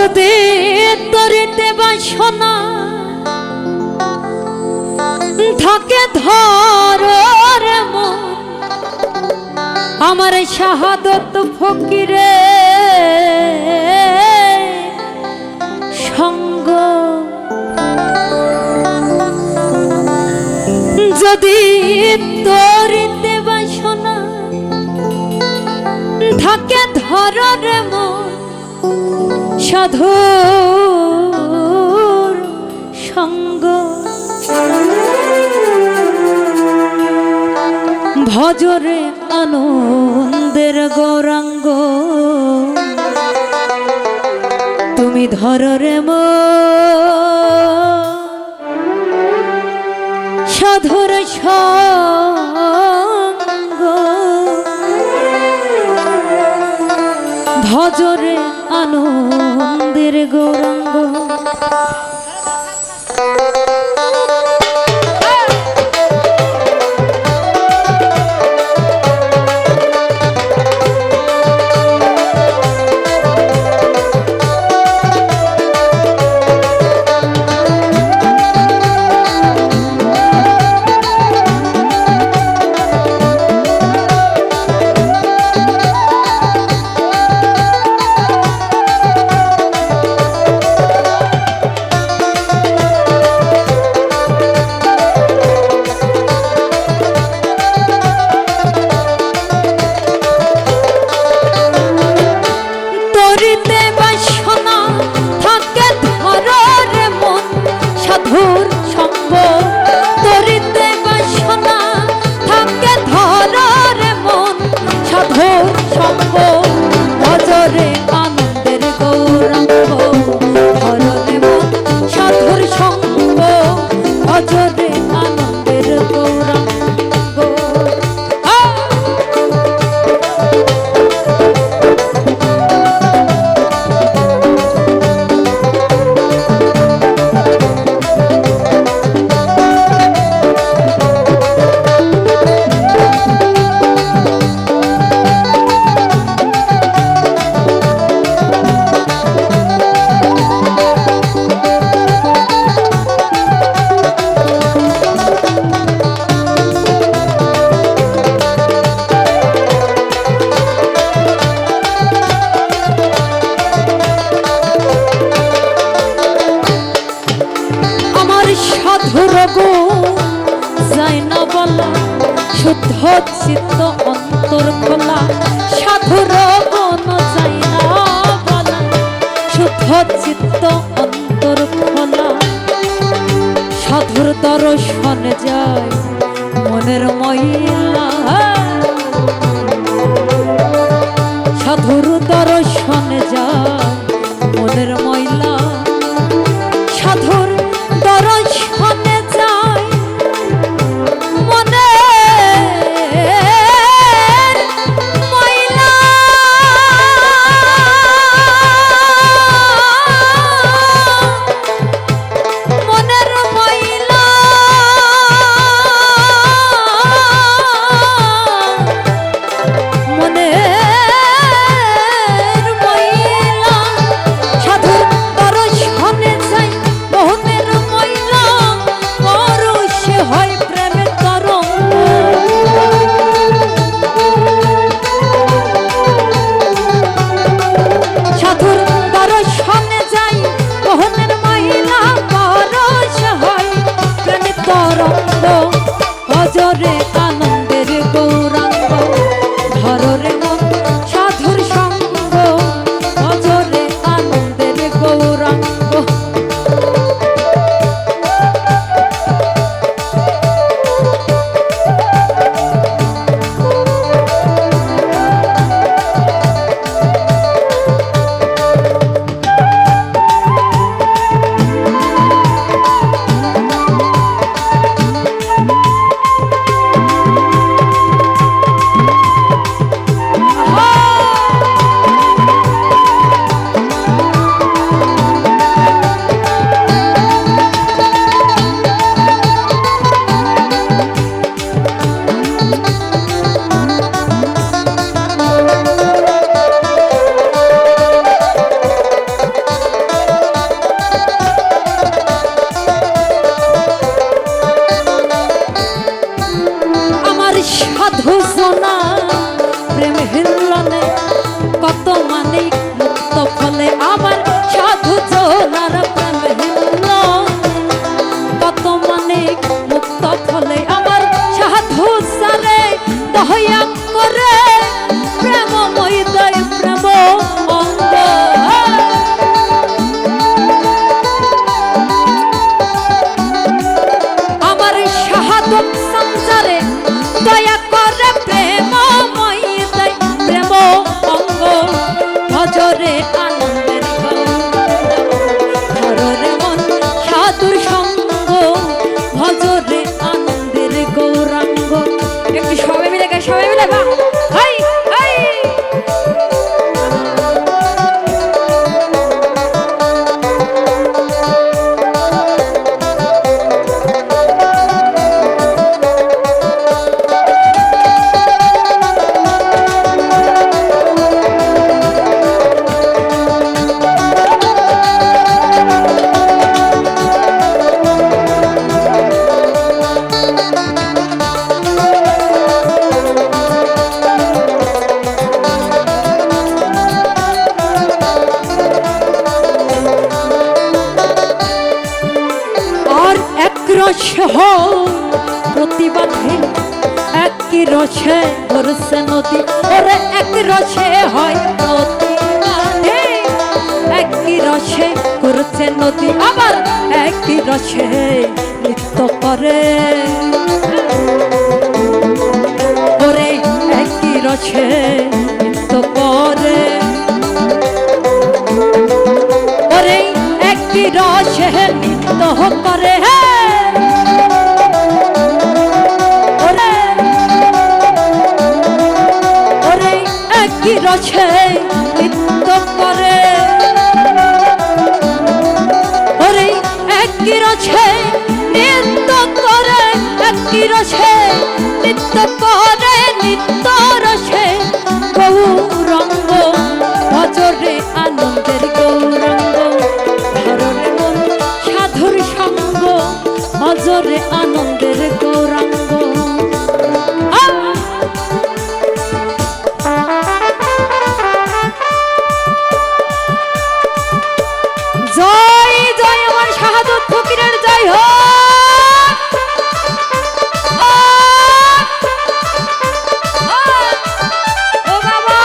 যদি তরিতে বাসনা থাকে ধরে মন আমার শাহাদত ফকিরে সঙ্গ যদি তরিতে বাসনা থাকে ধরে মন সাধুর সঙ্গ ভজরে আনন্দের গৌরাঙ্গ তুমি ধরে সাধুর সঙ্গ ভজরে আনন্দের গৌরাঙ্গ শুদ্ধ চিত্ত অন্তর খোলা সাধুর কোন চাই না বলা শুদ্ধ চিত্ত অন্তর খোলা সাধুর দর্শন যায় মনের ময়লা সাধুর দর্শন যায় মনের ময়লা সাধুর দর্শনে যায় সাধুর রসে হয় প্রতিবাদে, একই রসে ভরছে নদী। ওরে এক রসে হয় প্রতিবাদে, একই রসে করছে নদী, আবার একই রসে নৃত্য করে। ওরে একই রসে নৃত্য করে, ওরে একই রসে নৃত্য করে। একই রসে নৃত্য করে, ওরে একই রসে নৃত্য করে, একই রসে নৃত্য করে, নিত্য রসে গৌরাঙ্গ ভজরে আনন্দের গৌরাঙ্গ। ধররে মন সাধুর সঙ্গ, ভজরে আনন্দের গৌরাঙ্গ। জয় জয় আমার শাহাদত ফকিরের জয় হোক। ও বাবা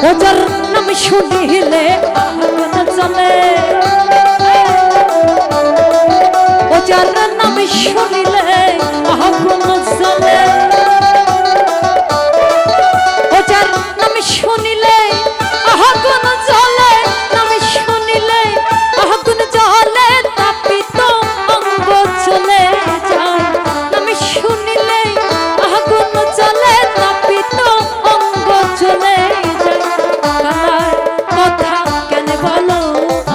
ওজার নাম শুনিলে আগুন জ্বলে, ওজার নাম শুনিলে আগুন জ্বলে, ওজার নাম শুনিলে আগুন জ্বলে, নাম শুনিলে আগুন জ্বলে, তাপিত অঙ্গ চলে যায়। নাম শুনিলে আগুন জ্বলে, তাপিত অঙ্গ চলে যায়। কথা কেন বলো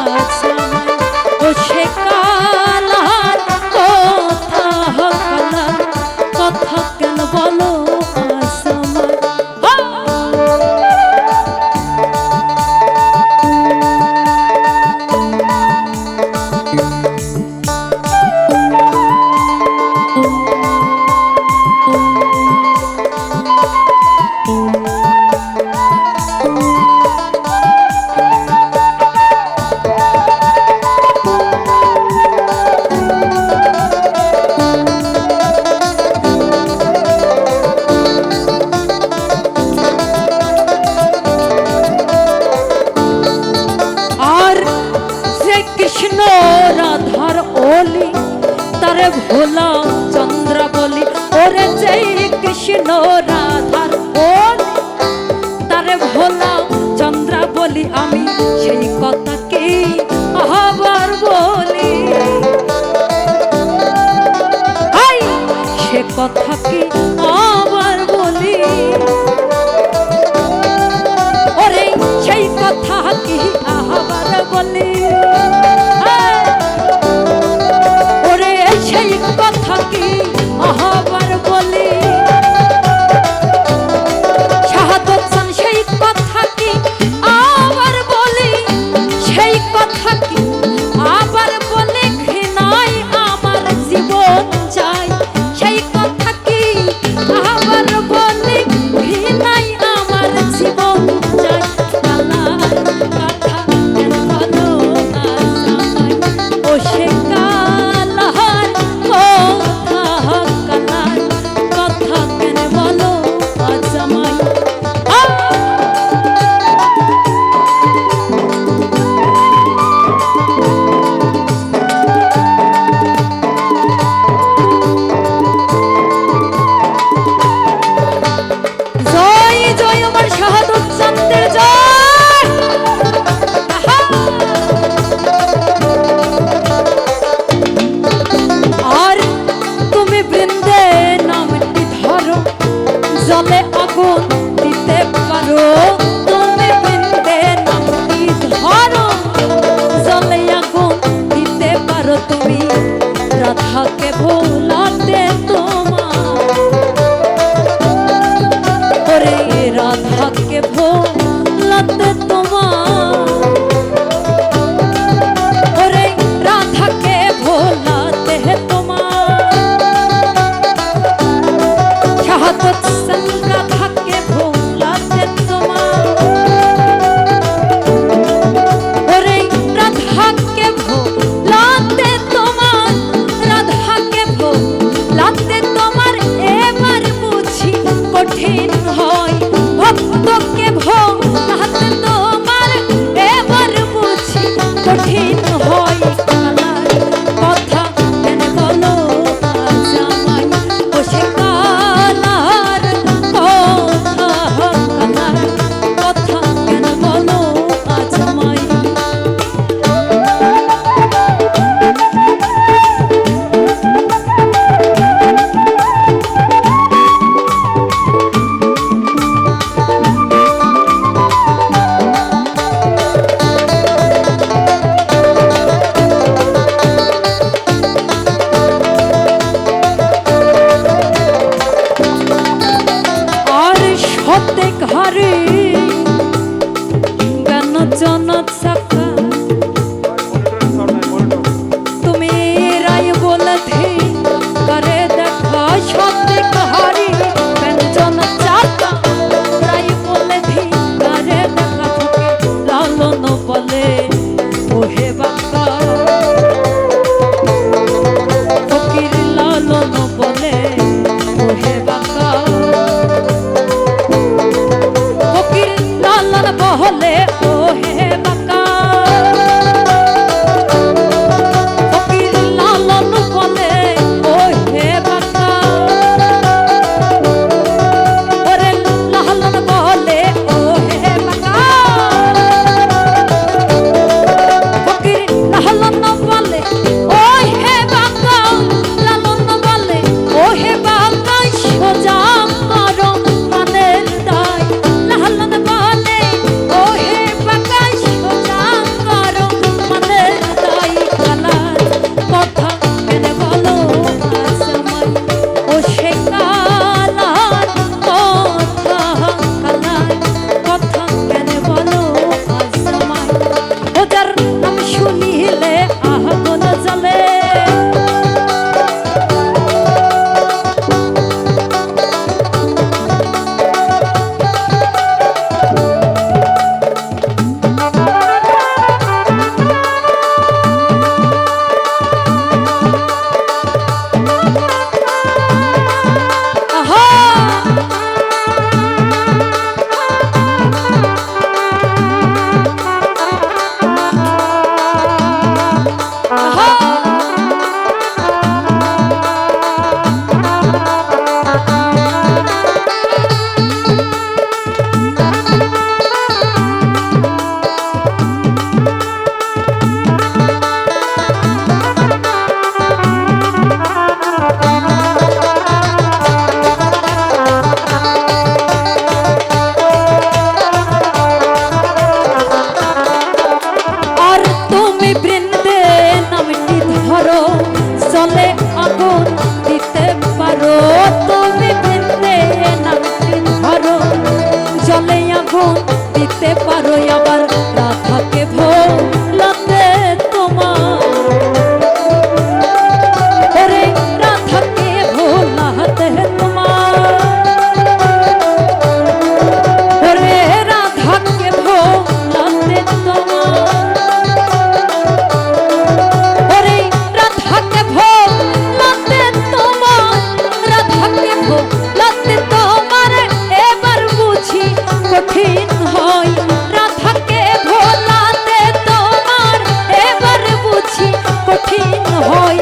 আজ আমায়, ও সে কালার কথা, কালার কথা কেন বলো আজ আমায়। কৃষ্ণ রাধার ওলি তারে ভোলা চন্দ্র বলি, ওরে জয় কৃষ্ণ রাধার ওলি তারে ভোলা চন্দ্র বলি, আমি সেই কথা কি আবার বলি, সে কথা কি আবার বলি, ওরে সেই কথা কি আবার বলি, ওরে সেই কথা কি আবার বলি, শাহাদত চান সেই কথা কি আবার বলি, সেই কথা কি আবার ধরো চলে আগুন দিতে পারো তুমি বৃন্দে নামটি ধরো জলে আগুন দিতে পারো আবার রাধাকে ভোলাতে তোমার ওরে রাধাকে ভোলাতে তোমার ওরে রাধাকে ভোলাতে তোমার ওরে রাধাকে ভোলাতে তোমার রাধাকে ভোলাতে তোমার এবার বুঝি কঠিন হয় রাধাকে ভোলাতে তোমার এবার বুঝি কঠিন হয়